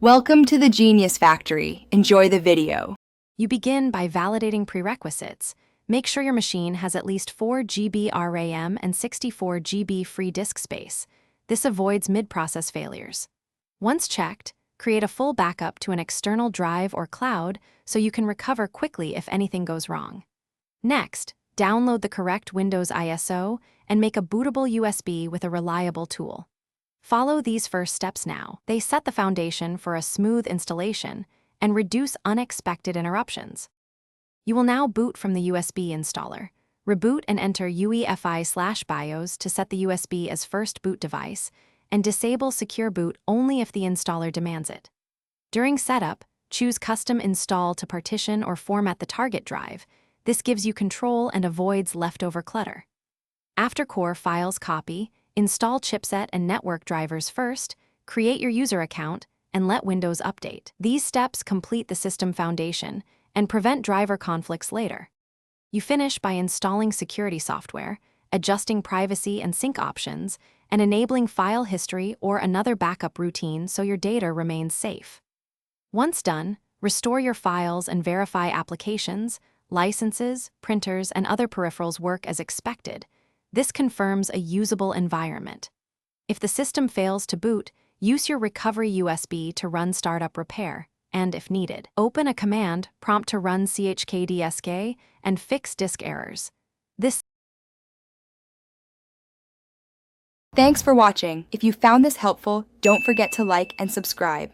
Welcome to the Genius Factory. Enjoy the video. You begin by validating prerequisites. Make sure your machine has at least 4 GB RAM and 64 GB free disk space. This avoids mid-process failures. Once checked, create a full backup to an external drive or cloud so you can recover quickly if anything goes wrong. Next, download the correct Windows ISO and make a bootable USB with a reliable tool. Follow these first steps now. They set the foundation for a smooth installation and reduce unexpected interruptions. You will now boot from the USB installer. Reboot and enter UEFI/BIOS to set the USB as first boot device, and disable Secure Boot only if the installer demands it. During setup, choose Custom Install to partition or format the target drive. This gives you control and avoids leftover clutter. After core files copy, install chipset and network drivers first, create your user account, and let Windows update. These steps complete the system foundation and prevent driver conflicts later. You finish by installing security software, adjusting privacy and sync options, and enabling file history or another backup routine so your data remains safe. Once done, restore your files and verify applications, licenses, printers, and other peripherals work as expected. This confirms a usable environment. If the system fails to boot, use your recovery USB to run startup repair, and if needed, open a command prompt to run chkdsk and fix disk errors. Thanks for watching. If you found this helpful, don't forget to like and subscribe.